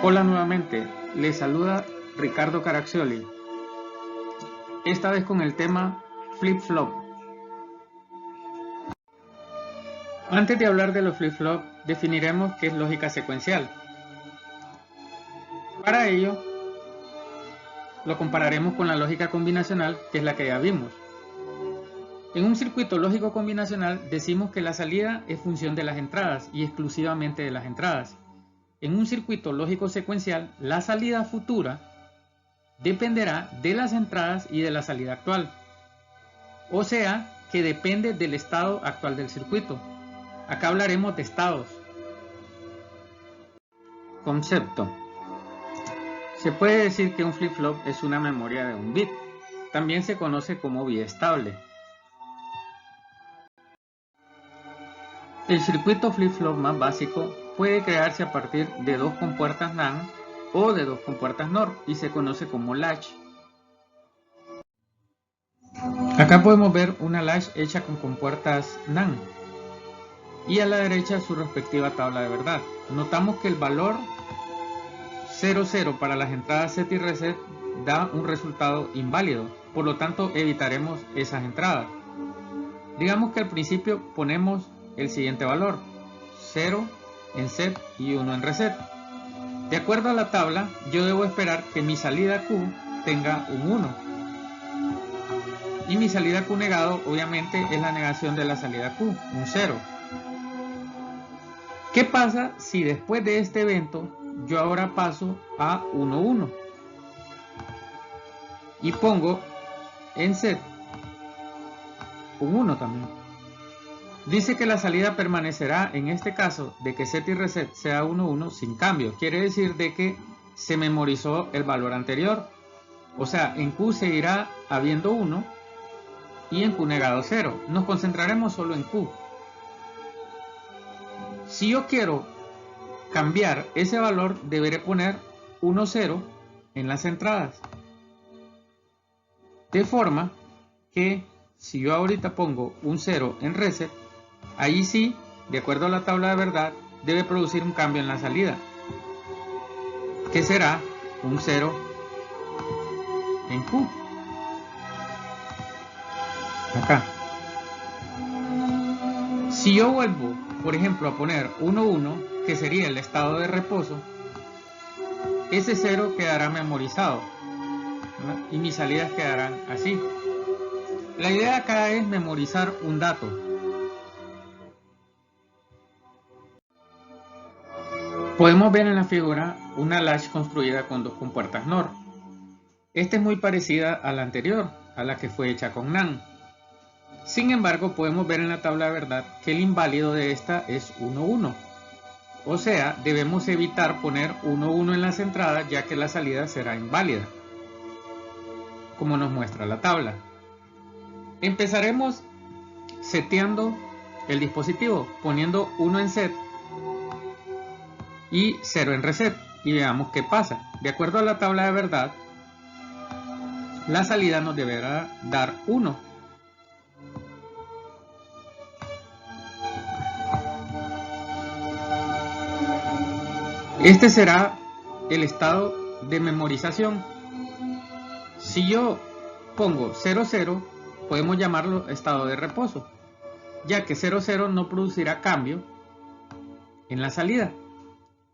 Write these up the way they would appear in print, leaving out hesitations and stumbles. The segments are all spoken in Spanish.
Hola nuevamente, les saluda Ricardo Caraccioli, esta vez con el tema flip-flop. Antes de hablar de los flip-flop, definiremos qué es lógica secuencial. Para ello, lo compararemos con la lógica combinacional, que es la que ya vimos. En un circuito lógico combinacional decimos que la salida es función de las entradas y exclusivamente de las entradas. En un circuito lógico secuencial, la salida futura dependerá de las entradas y de la salida actual. O sea, que depende del estado actual del circuito. Acá hablaremos de estados. Concepto. Se puede decir que un flip-flop es una memoria de un bit. También se conoce como biestable. El circuito flip-flop más básico puede crearse a partir de dos compuertas NAND o de dos compuertas NOR y se conoce como latch. Acá podemos ver una latch hecha con compuertas NAND y a la derecha su respectiva tabla de verdad. Notamos que el valor 00 para las entradas set y reset da un resultado inválido, por lo tanto evitaremos esas entradas. Digamos que al principio ponemos el siguiente valor: 0 en set y 1 en reset. De acuerdo a la tabla, yo debo esperar que mi salida Q tenga un 1. Y mi salida Q negado obviamente es la negación de la salida Q, un 0. ¿Qué pasa si después de este evento yo ahora paso a 1, 1? Y pongo en set un 1 también. Dice que la salida permanecerá en este caso de que set y reset sea 1, 1 sin cambio. Quiere decir de que se memorizó el valor anterior. O sea, en Q seguirá habiendo 1 y en Q negado 0. Nos concentraremos solo en Q. Si yo quiero cambiar ese valor, deberé poner 1, 0 en las entradas. De forma que si yo ahorita pongo un 0 en reset, ahí sí, de acuerdo a la tabla de verdad, debe producir un cambio en la salida, que será un 0 en Q. Acá. Si yo vuelvo, por ejemplo, a poner 1, 1, que sería el estado de reposo, ese 0 quedará memorizado, ¿verdad? Y mis salidas quedarán así. La idea acá es memorizar un dato. Podemos ver en la figura una latch construida con dos compuertas NOR. Esta es muy parecida a la anterior, a la que fue hecha con NAND. Sin embargo, podemos ver en la tabla de verdad que el inválido de esta es 1, 1. O sea, debemos evitar poner 1, 1 en las entradas, ya que la salida será inválida, como nos muestra la tabla. Empezaremos seteando el dispositivo, poniendo 1 en set y 0 en reset, y veamos qué pasa. De acuerdo a la tabla de verdad, la salida nos deberá dar 1. Este será el estado de memorización. Si yo pongo 0, 0, podemos llamarlo estado de reposo, ya que 0, 0 no producirá cambio en la salida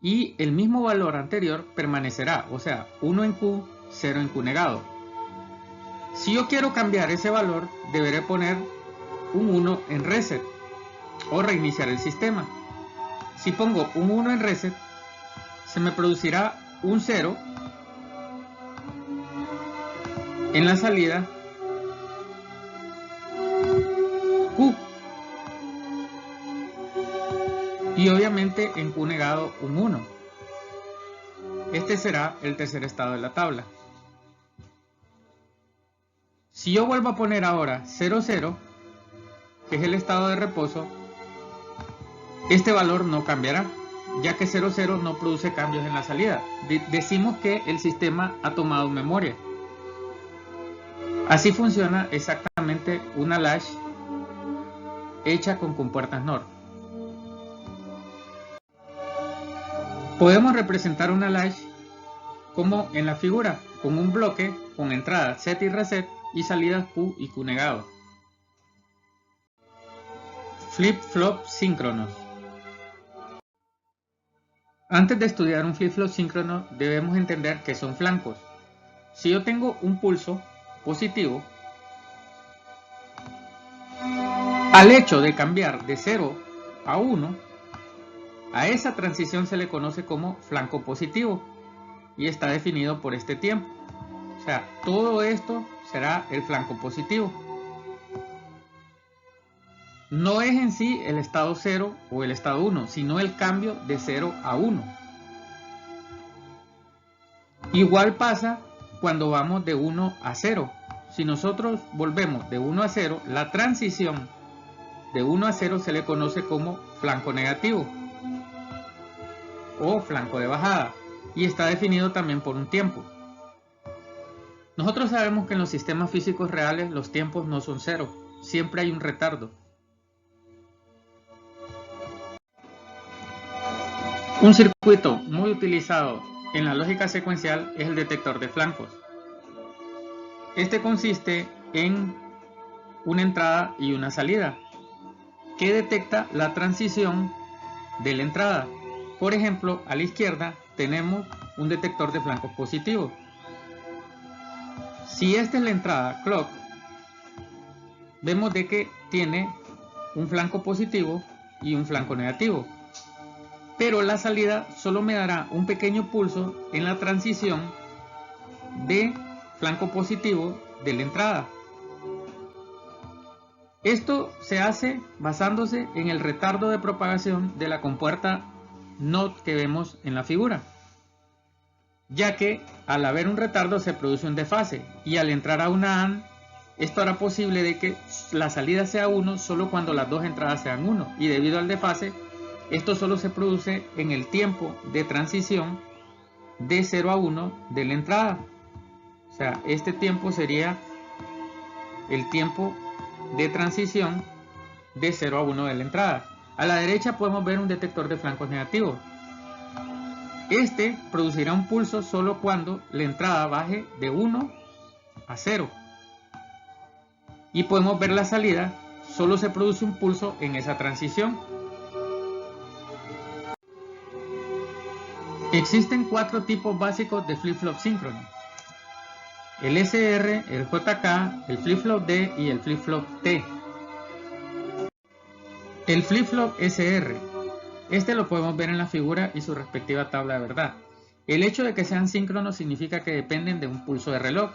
y el mismo valor anterior permanecerá, o sea, 1 en Q, 0 en Q negado. Si yo quiero cambiar ese valor, deberé poner un 1 en reset o reiniciar el sistema. Si pongo un 1 en reset, se me producirá un 0 en la salida Q y obviamente en Q negado un 1. Este será el tercer estado de la tabla. Si yo vuelvo a poner ahora 0, 0, que es el estado de reposo, este valor no cambiará, ya que 0, 0 no produce cambios en la salida. Decimos que el sistema ha tomado memoria. Así funciona exactamente una latch hecha con compuertas NOR. Podemos representar una latch como en la figura, con un bloque con entradas set y reset y salidas Q y Q negado. Flip-flop síncronos. Antes de estudiar un flip-flop síncrono debemos entender que son flancos. Si yo tengo un pulso positivo, al hecho de cambiar de 0 a 1, a esa transición se le conoce como flanco positivo y está definido por este tiempo. O sea, todo esto será el flanco positivo. No es en sí el estado 0 o el estado 1, sino el cambio de 0 a 1. Igual pasa cuando vamos de 1 a 0. Si nosotros volvemos de 1 a 0, la transición de 1 a 0 se le conoce como flanco negativo o flanco de bajada y está definido también por un tiempo. Nosotros sabemos que en los sistemas físicos reales los tiempos no son cero, siempre hay un retardo. Un circuito muy utilizado en la lógica secuencial es el detector de flancos. Este consiste en una entrada y una salida que detecta la transición de la entrada. Por ejemplo, a la izquierda tenemos un detector de flancos positivos. Si esta es la entrada clock, vemos de que tiene un flanco positivo y un flanco negativo. Pero la salida solo me dará un pequeño pulso en la transición de flanco positivo de la entrada. Esto se hace basándose en el retardo de propagación de la compuerta NOT que vemos en la figura, ya que al haber un retardo se produce un desfase y al entrar a una AND esto hará posible de que la salida sea 1 solo cuando las dos entradas sean 1 y debido al desfase esto solo se produce en el tiempo de transición de 0 a 1 de la entrada. O sea, este tiempo sería el tiempo de transición de 0 a 1 de la entrada. A la derecha podemos ver un detector de flancos negativos. Este producirá un pulso solo cuando la entrada baje de 1 a 0. Y podemos ver la salida, solo se produce un pulso en esa transición. Existen 4 tipos básicos de flip-flop síncrono: el SR, el JK, el flip-flop D y el flip-flop T. El flip-flop SR, este lo podemos ver en la figura y su respectiva tabla de verdad. El hecho de que sean síncronos significa que dependen de un pulso de reloj,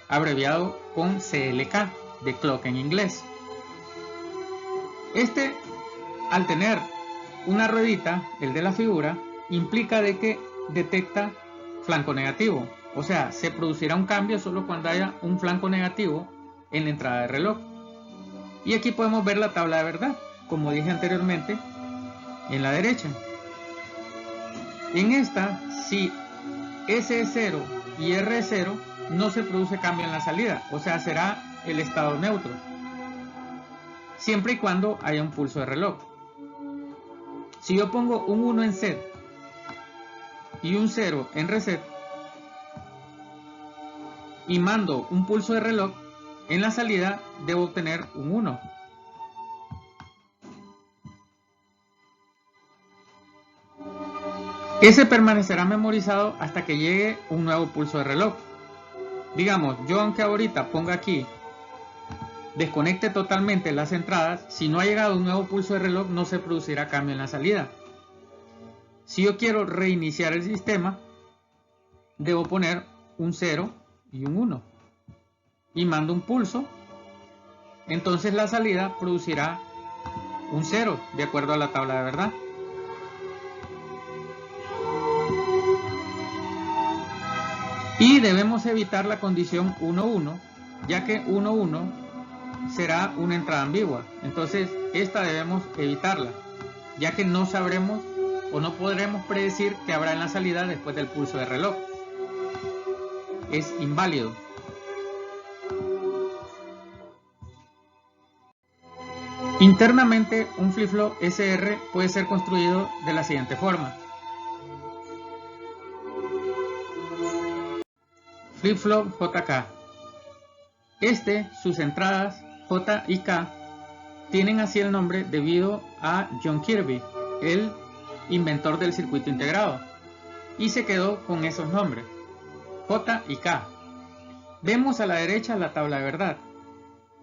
abreviado con CLK, de clock en inglés. Este, al tener una ruedita, el de la figura, implica de que detecta flanco negativo, o sea, se producirá un cambio solo cuando haya un flanco negativo en la entrada de reloj. Y aquí podemos ver la tabla de verdad, como dije anteriormente, en la derecha. En esta, si S0 y R0 no se produce cambio en la salida, o sea, será el estado neutro, siempre y cuando haya un pulso de reloj. Si yo pongo un 1 en set y un 0 en reset y mando un pulso de reloj, en la salida debo obtener un 1. Ese permanecerá memorizado hasta que llegue un nuevo pulso de reloj. Digamos, yo aunque ahorita ponga aquí, desconecte totalmente las entradas, si no ha llegado un nuevo pulso de reloj no se producirá cambio en la salida. Si yo quiero reiniciar el sistema, debo poner un 0 y un 1 y mando un pulso, entonces la salida producirá un 0 de acuerdo a la tabla de verdad. Y debemos evitar la condición 1-1, ya que 1-1 será una entrada ambigua. Entonces esta debemos evitarla, ya que no sabremos o no podremos predecir qué habrá en la salida después del pulso de reloj. Es inválido. Internamente, un flip-flop SR puede ser construido de la siguiente forma. flip-flop JK. Sus entradas J y K tienen así el nombre debido a John Kirby, el inventor del circuito integrado, y se quedó con esos nombres, J y K. Vemos a la derecha la tabla de verdad.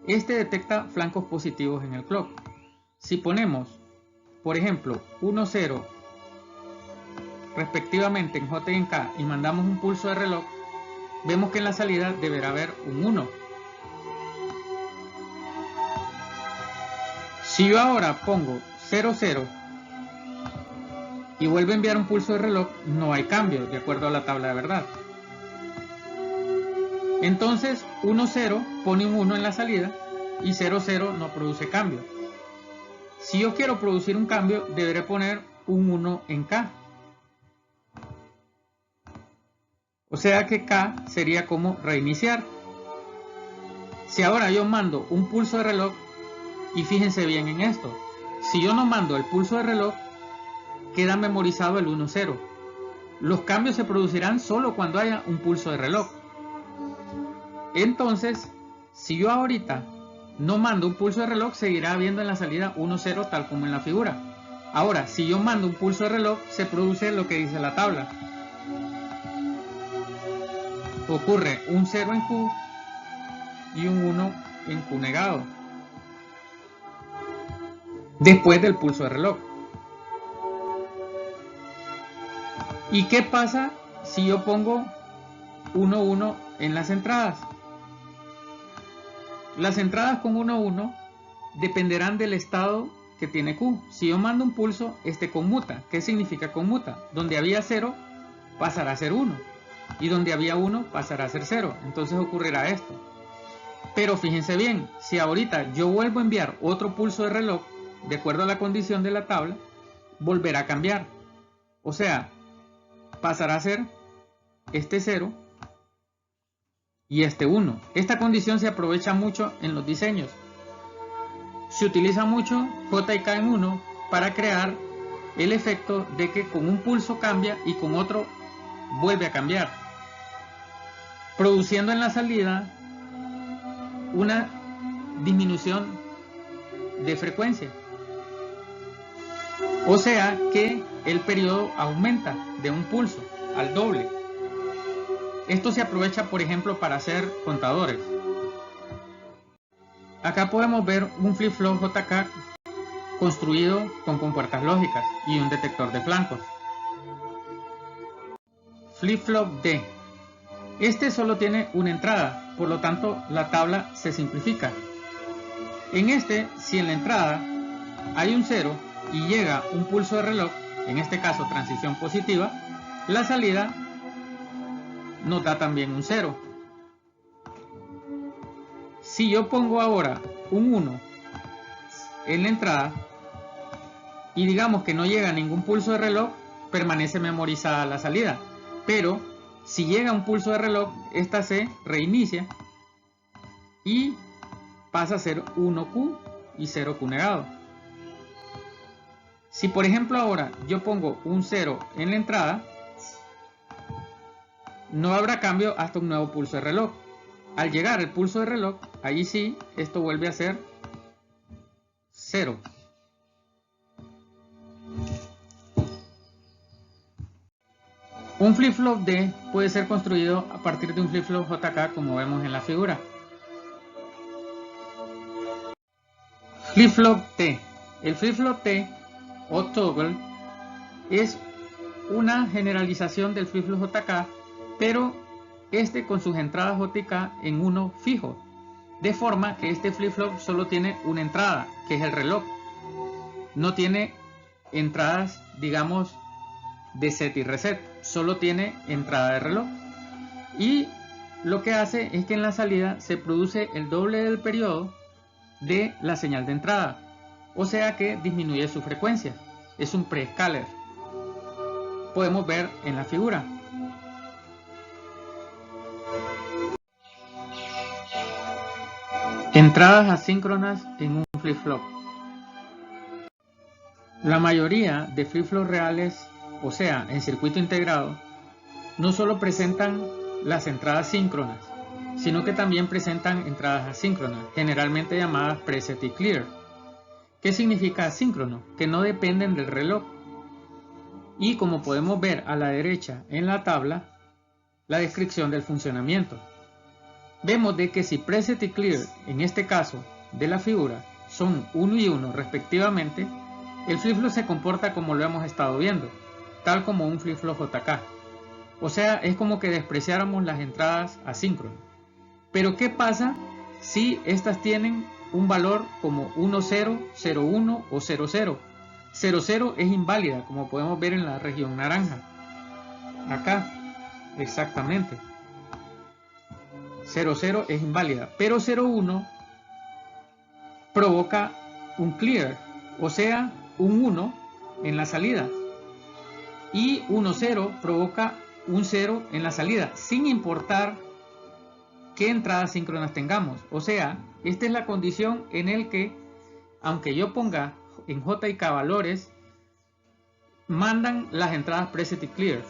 Detecta flancos positivos en el clock. Si ponemos, por ejemplo, 1, 0 respectivamente en J y en K y mandamos un pulso de reloj, vemos que en la salida deberá haber un 1. Si yo ahora pongo 0, 0 y vuelvo a enviar un pulso de reloj, no hay cambio de acuerdo a la tabla de verdad. Entonces 1, 0 pone un 1 en la salida y 0, 0 no produce cambio. Si yo quiero producir un cambio, deberé poner un 1 en K. O sea que K sería como reiniciar. Si ahora yo mando un pulso de reloj, y fíjense bien en esto, si yo no mando el pulso de reloj, queda memorizado el 1, 0. Los cambios se producirán solo cuando haya un pulso de reloj. Entonces, si yo ahorita no mando un pulso de reloj, seguirá habiendo en la salida 1, 0 tal como en la figura. Ahora, si yo mando un pulso de reloj, se produce lo que dice la tabla. Ocurre un 0 en Q y un 1 en Q negado después del pulso de reloj. ¿Y qué pasa si yo pongo 1, 1 en las entradas? Las entradas con 1, 1 dependerán del estado que tiene Q. Si yo mando un pulso, conmuta. ¿Qué significa conmuta? Donde había 0 pasará a ser 1 y donde había 1 pasará a ser 0. Entonces ocurrirá esto. Pero fíjense bien, si ahorita yo vuelvo a enviar otro pulso de reloj, de acuerdo a la condición de la tabla, volverá a cambiar. O sea, pasará a ser 0 y 1. Esta condición se aprovecha mucho en los diseños. Se utiliza mucho J y K en 1 para crear el efecto de que con un pulso cambia y con otro vuelve a cambiar, produciendo en la salida una disminución de frecuencia. O sea que el periodo aumenta de un pulso al doble. Esto se aprovecha, por ejemplo, para hacer contadores. Acá podemos ver un flip-flop JK construido con compuertas lógicas y un detector de flancos. Flip-flop D. Solo tiene una entrada, por lo tanto la tabla se simplifica. En si en la entrada hay un 0 y llega un pulso de reloj, en este caso transición positiva, la salida nos da también un 0. Si yo pongo ahora un 1 en la entrada y digamos que no llega ningún pulso de reloj, permanece memorizada la salida. Pero si llega un pulso de reloj, esta se reinicia y pasa a ser 1Q y 0Q negado. Si por ejemplo ahora yo pongo un 0 en la entrada, no habrá cambio hasta un nuevo pulso de reloj. Al llegar el pulso de reloj, allí sí, esto vuelve a ser 0. Un flip-flop D puede ser construido a partir de un flip-flop JK como vemos en la figura. Flip-flop T. El flip-flop T o toggle es una generalización del flip-flop JK, pero con sus entradas JK en uno fijo, de forma que este flip-flop solo tiene una entrada, que es el reloj. No tiene entradas, digamos, de set y reset, solo tiene entrada de reloj. Y lo que hace es que en la salida se produce el doble del periodo de la señal de entrada, o sea que disminuye su frecuencia. Es un pre-scaler. Podemos ver en la figura. Entradas asíncronas en un flip-flop. La mayoría de flip-flops reales, o sea, en circuito integrado, no solo presentan las entradas síncronas, sino que también presentan entradas asíncronas, generalmente llamadas preset y clear. ¿Qué significa asíncrono? Que no dependen del reloj. Y como podemos ver a la derecha en la tabla, la descripción del funcionamiento. Vemos de que si preset y clear, en este caso de la figura, son 1 y 1 respectivamente, el flip-flop se comporta como lo hemos estado viendo, tal como un flip-flop JK. O sea, es como que despreciáramos las entradas asíncronas. Pero ¿qué pasa si estas tienen un valor como 1, 0, 0, 1 o 0, 0? 0, 0 es inválida, como podemos ver en la región naranja. Acá, exactamente. 0, 0 es inválida, pero 0, 1 provoca un clear, o sea, un 1 en la salida. Y 1, 0 provoca un 0 en la salida, sin importar qué entradas síncronas tengamos. O sea, esta es la condición en el que, aunque yo ponga en J y K valores, mandan las entradas preset y clear.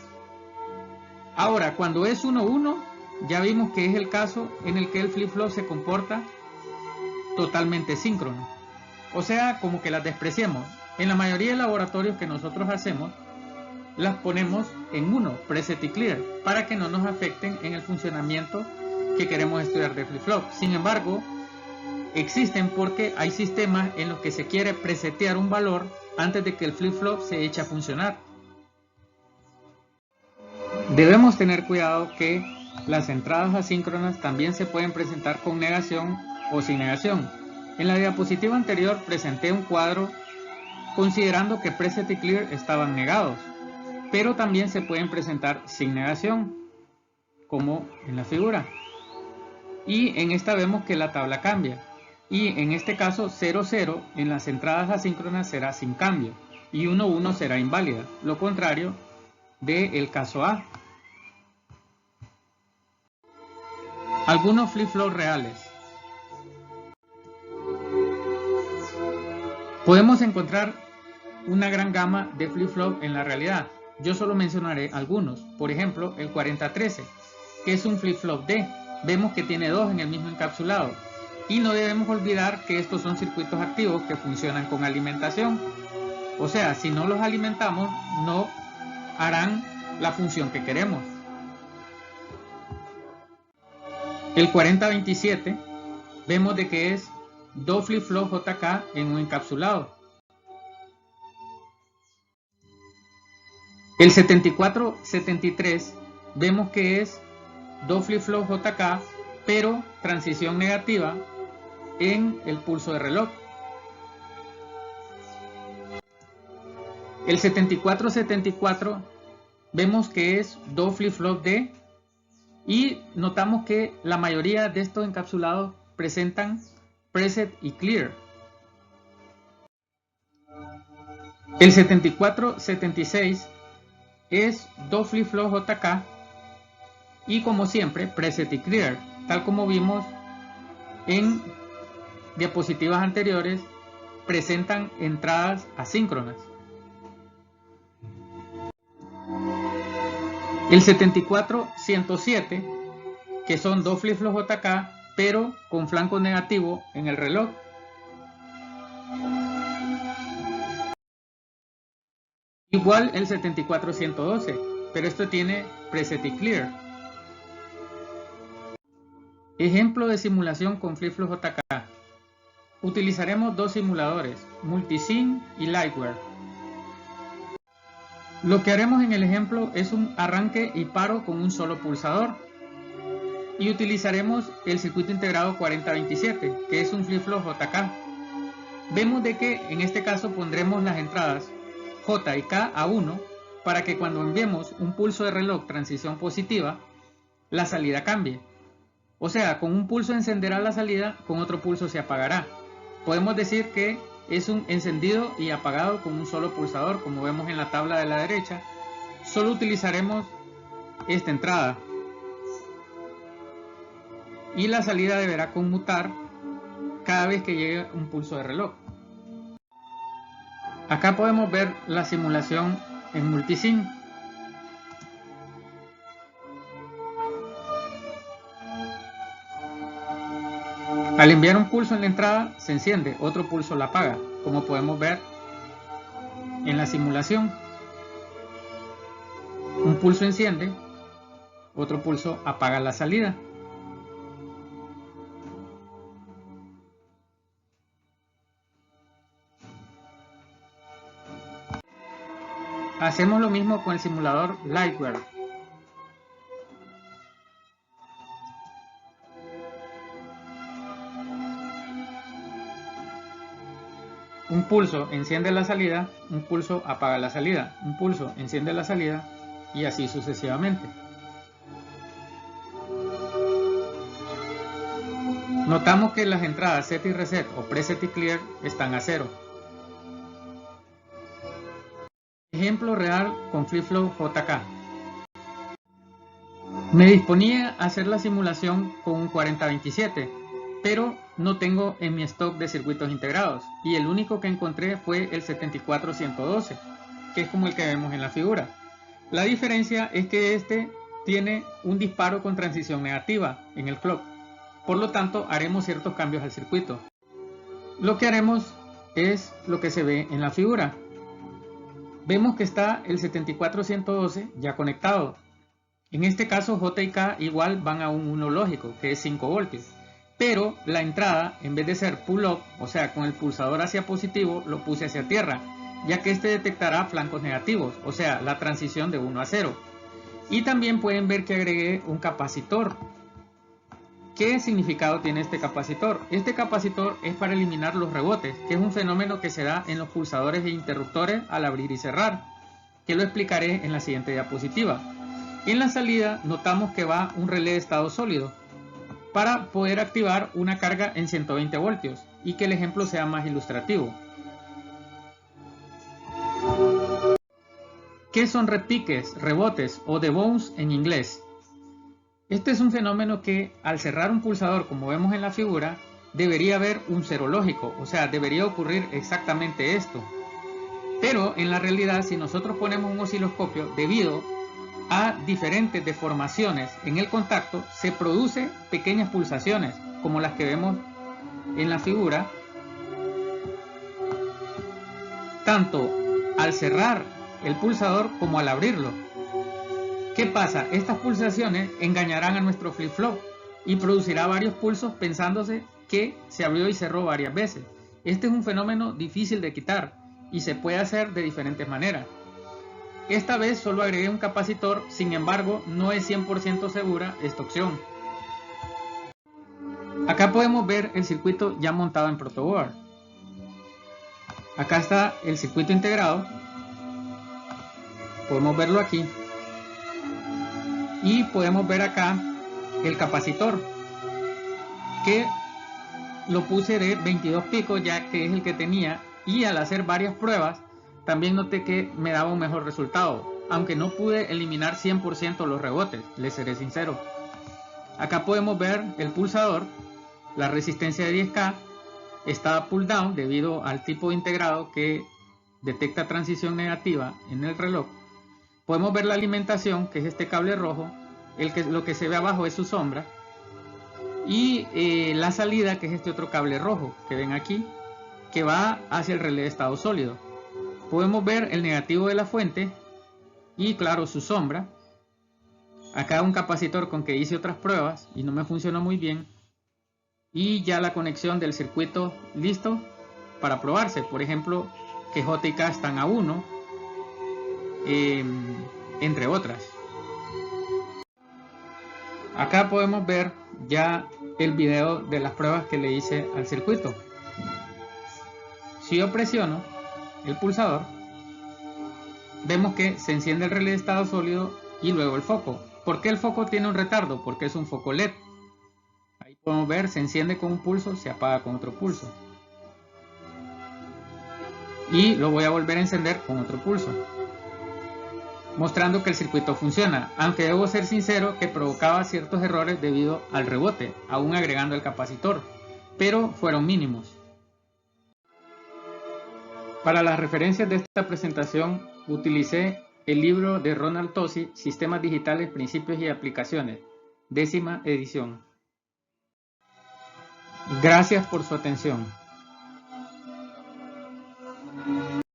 Ahora, cuando es 1, 1, ya vimos que es el caso en el que el flip-flop se comporta totalmente síncrono. O sea, como que las despreciemos. En la mayoría de laboratorios que nosotros hacemos, las ponemos en 1, preset y clear, para que no nos afecten en el funcionamiento que queremos estudiar de flip-flop. Sin embargo, existen porque hay sistemas en los que se quiere presetear un valor antes de que el flip-flop se eche a funcionar. Debemos tener cuidado que las entradas asíncronas también se pueden presentar con negación o sin negación. En la diapositiva anterior presenté un cuadro considerando que preset y clear estaban negados, pero también se pueden presentar sin negación, como en la figura. Y en esta vemos que la tabla cambia. Y en este caso 0, 0 en las entradas asíncronas será sin cambio y 1, 1 será inválida, lo contrario del caso A. Algunos flip-flops reales. Podemos encontrar una gran gama de flip-flop en la realidad. Yo solo mencionaré algunos. Por ejemplo, el 4013, que es un flip-flop D. Vemos que tiene dos en el mismo encapsulado. Y no debemos olvidar que estos son circuitos activos que funcionan con alimentación. O sea, si no los alimentamos, no harán la función que queremos. El 4027 vemos de que es dos flip-flop JK en un encapsulado. El 7473 vemos que es dos flip-flop JK, pero transición negativa en el pulso de reloj. El 7474 vemos que es dos flip-flop D y notamos que la mayoría de estos encapsulados presentan preset y clear. El 7476 es dos flip-flop JK y como siempre preset y clear, tal como vimos en diapositivas anteriores, presentan entradas asíncronas. El 74107, que son dos flip-flop JK pero con flanco negativo en el reloj. Igual el 74112, pero esto tiene preset y clear. Ejemplo de simulación con flip-flop JK. Utilizaremos dos simuladores, Multisim y Lightware. Lo que haremos en el ejemplo es un arranque y paro con un solo pulsador. Y utilizaremos el circuito integrado 4027, que es un flip-flop JK. Vemos de que en este caso pondremos las entradas J y K a 1 para que cuando enviemos un pulso de reloj transición positiva, la salida cambie. O sea, con un pulso encenderá la salida, con otro pulso se apagará. Podemos decir que es un encendido y apagado con un solo pulsador, como vemos en la tabla de la derecha. Solo utilizaremos esta entrada. Y la salida deberá conmutar cada vez que llegue un pulso de reloj. Acá podemos ver la simulación en Multisim. Al enviar un pulso en la entrada, se enciende, otro pulso la apaga, como podemos ver en la simulación. Un pulso enciende, otro pulso apaga la salida. Hacemos lo mismo con el simulador Lightwear. Un pulso enciende la salida, un pulso apaga la salida, un pulso enciende la salida y así sucesivamente. Notamos que las entradas set y reset o preset y clear están a 0. Ejemplo real con FlipFlow JK. Me disponía a hacer la simulación con un 4027, pero no tengo en mi stock de circuitos integrados y el único que encontré fue el 74112, que es como el que vemos en la figura. La diferencia es que este tiene un disparo con transición negativa en el clock, por lo tanto haremos ciertos cambios al circuito. Lo que haremos es lo que se ve en la figura. Vemos que está el 74112 ya conectado. En este caso J y K igual van a un 1 lógico, que es 5 voltios. Pero la entrada, en vez de ser pull-up, o sea con el pulsador hacia positivo, lo puse hacia tierra, ya que este detectará flancos negativos, o sea la transición de 1 a 0. Y también pueden ver que agregué un capacitor. ¿Qué significado tiene este capacitor? Este capacitor es para eliminar los rebotes, que es un fenómeno que se da en los pulsadores e interruptores al abrir y cerrar, que lo explicaré en la siguiente diapositiva. En la salida notamos que va un relé de estado sólido para poder activar una carga en 120 voltios y que el ejemplo sea más ilustrativo. ¿Qué son repiques, rebotes o debounce en inglés? Este es un fenómeno que al cerrar un pulsador, como vemos en la figura, debería haber un cero lógico, o sea, debería ocurrir exactamente esto. Pero en la realidad, si nosotros ponemos un osciloscopio, debido a diferentes deformaciones en el contacto, se producen pequeñas pulsaciones, como las que vemos en la figura, tanto al cerrar el pulsador como al abrirlo. ¿Qué pasa? Estas pulsaciones engañarán a nuestro flip-flop y producirá varios pulsos pensándose que se abrió y cerró varias veces. Este es un fenómeno difícil de quitar y se puede hacer de diferentes maneras. Esta vez solo agregué un capacitor, sin embargo no es 100% segura esta opción. Acá podemos ver el circuito ya montado en protoboard. Acá está el circuito integrado, podemos verlo aquí. Y podemos ver acá el capacitor, que lo puse de 22 picos ya que es el que tenía, y al hacer varias pruebas también noté que me daba un mejor resultado, aunque no pude eliminar 100% los rebotes, les seré sincero. Acá podemos ver el pulsador, la resistencia de 10K está pull down debido al tipo de integrado que detecta transición negativa en el reloj. Podemos ver la alimentación, que es este cable rojo, lo que se ve abajo es su sombra, y la salida, que es este otro cable rojo que ven aquí, que va hacia el relé de estado sólido. Podemos ver el negativo de la fuente y claro su sombra. Acá un capacitor con que hice otras pruebas y no me funcionó muy bien, y ya la conexión del circuito listo para probarse, por ejemplo que J y K están a 1, entre otras. Acá podemos ver ya el video de las pruebas que le hice al circuito. Si yo presiono el pulsador, vemos que se enciende el relé de estado sólido y luego el foco. ¿Por qué el foco tiene un retardo? Porque es un foco LED. Ahí podemos ver, se enciende con un pulso, se apaga con otro pulso. Y lo voy a volver a encender con otro pulso, mostrando que el circuito funciona, aunque debo ser sincero que provocaba ciertos errores debido al rebote, aún agregando el capacitor, pero fueron mínimos. Para las referencias de esta presentación utilicé el libro de Ronald Tosi, Sistemas Digitales, Principios y Aplicaciones, 10ª edición. Gracias por su atención.